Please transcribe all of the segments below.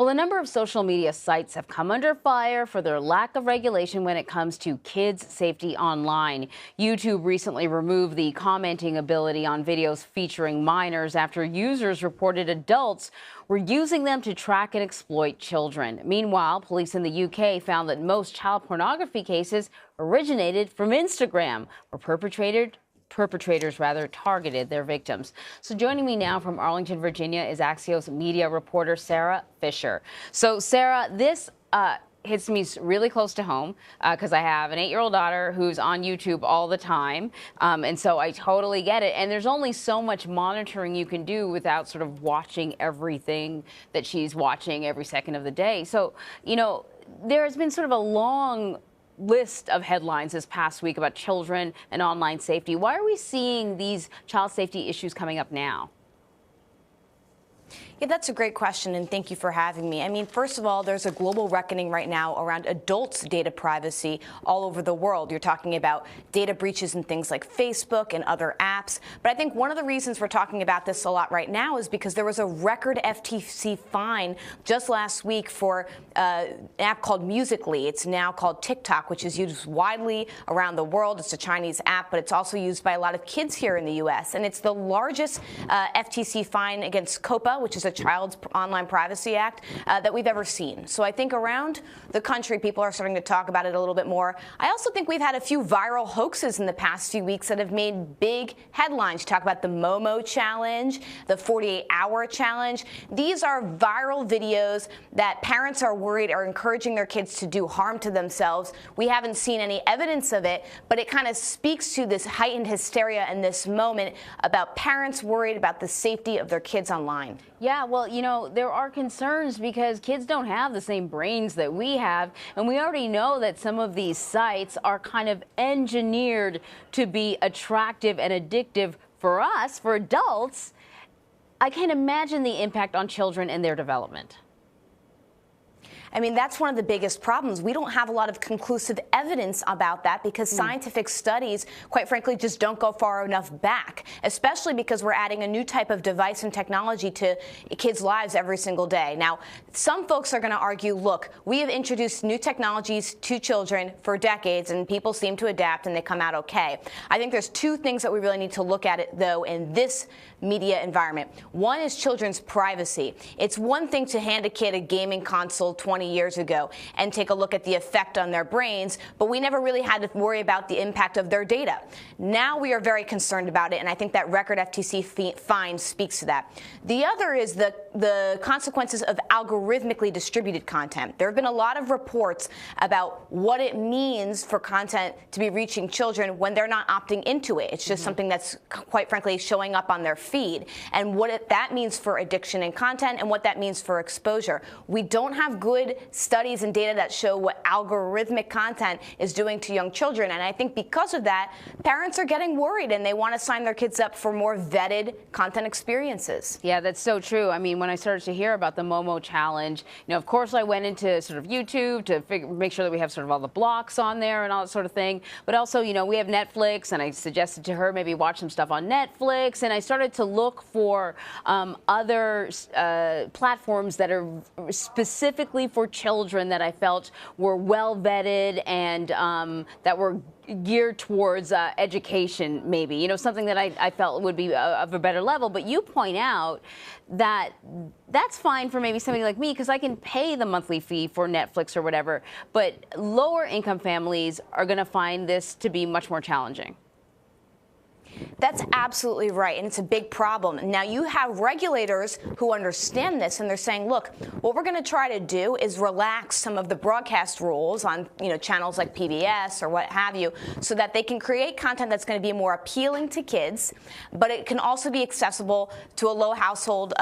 Well, a number of social media sites have come under fire for their lack of regulation when it comes to kids' safety online. YouTube recently removed the commenting ability on videos featuring minors after users reported adults were using them to track and exploit children. Meanwhile, police in the UK found that most child pornography cases originated from Instagram, where perpetrators targeted their victims. So joining me now from Arlington, Virginia is Axios media reporter Sarah Fisher. So Sarah, this hits me really close to home because I have an 8-year-old daughter who's on YouTube all the time. And so I totally get it. And there's only so much monitoring you can do without sort of watching everything that she's watching every second of the day. So, you know, there has been sort of a long list of headlines this past week about children and online safety. Why are we seeing these child safety issues coming up now? Yeah, that's a great question, and thank you for having me. I mean, first of all, there's a global reckoning right now around adults' data privacy all over the world. You're talking about data breaches in things like Facebook and other apps. But I think one of the reasons we're talking about this a lot right now is because there was a record FTC fine just last week for an app called Musical.ly. It's now called TikTok, which is used widely around the world. It's a Chinese app, but it's also used by a lot of kids here in the U.S. And it's the largest FTC fine against COPA, which is a Child's Online Privacy Act, that we've ever seen. So I think around the country, people are starting to talk about it a little bit more. I also think we've had a few viral hoaxes in the past few weeks that have made big headlines. You talk about the Momo challenge, the 48-hour challenge. These are viral videos that parents are worried are encouraging their kids to do harm to themselves. We haven't seen any evidence of it, but it kind of speaks to this heightened hysteria in this moment about parents worried about the safety of their kids online. Yeah, well, you know, there are concerns because kids don't have the same brains that we have. And we already know that some of these sites are kind of engineered to be attractive and addictive for us, for adults. I can't imagine the impact on children and their development. I mean, that's one of the biggest problems. We don't have a lot of conclusive evidence about that because scientific studies, quite frankly, just don't go far enough back, especially because we're adding a new type of device and technology to kids' lives every single day. Now, some folks are going to argue, look, we have introduced new technologies to children for decades, and people seem to adapt and they come out okay. I think there's two things that we really need to look at it, though, in this media environment. One is children's privacy. It's one thing to hand a kid a gaming console 20 years ago and take a look at the effect on their brains, but we never really had to worry about the impact of their data. Now we are very concerned about it, and I think that record FTC fine speaks to that. The other is the consequences of algorithmically distributed content. There have been a lot of reports about what it means for content to be reaching children when they're not opting into it. It's just something that's, quite frankly, showing up on their feed, and what that means for addiction and content and what that means for exposure. We don't have good studies and data that show what algorithmic content is doing to young children, and I think because of that, parents are getting worried and they want to sign their kids up for more vetted content experiences. Yeah, that's so true. I mean, when I started to hear about the Momo challenge, you know, of course I went into sort of YouTube to make sure that we have sort of all the blocks on there and all that sort of thing, but also, you know, we have Netflix, and I suggested to her maybe watch some stuff on Netflix, and I started to look for other platforms that are specifically for children that I felt were well vetted and that were geared towards education, maybe, you know, something that I felt would be of a better level. But you point out that that's fine for maybe somebody like me because I can pay the monthly fee for Netflix or whatever, but lower income families are going to find this to be much more challenging. That's absolutely right, and it's a big problem. Now, you have regulators who understand this, and they're saying, look, what we're going to try to do is relax some of the broadcast rules on, you know, channels like PBS or what have you, so that they can create content that's going to be more appealing to kids, but it can also be accessible to a low household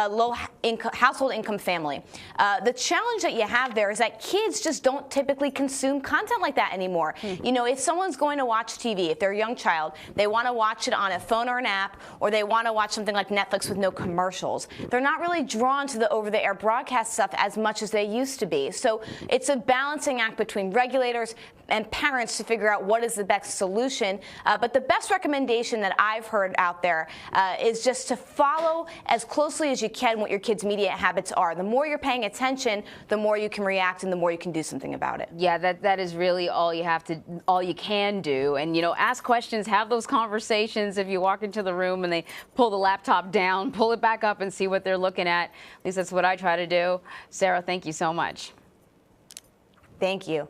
income family. The challenge that you have there is that kids just don't typically consume content like that anymore. You know, if someone's going to watch TV, if they're a young child, they want to watch it on on a phone or an app, or they want to watch something like Netflix with no commercials. They're not really drawn to the over-the-air broadcast stuff as much as they used to be. So it's a balancing act between regulators and parents to figure out what is the best solution. But the best recommendation that I've heard out there is just to follow as closely as you can what your kids' media habits are. The more you're paying attention, the more you can react and the more you can do something about it. Yeah, that is really all you can do. And, you know, ask questions, have those conversations. If you walk into the room and they pull the laptop down, pull it back up and see what they're looking at. At least that's what I try to do. Sarah, thank you so much. Thank you.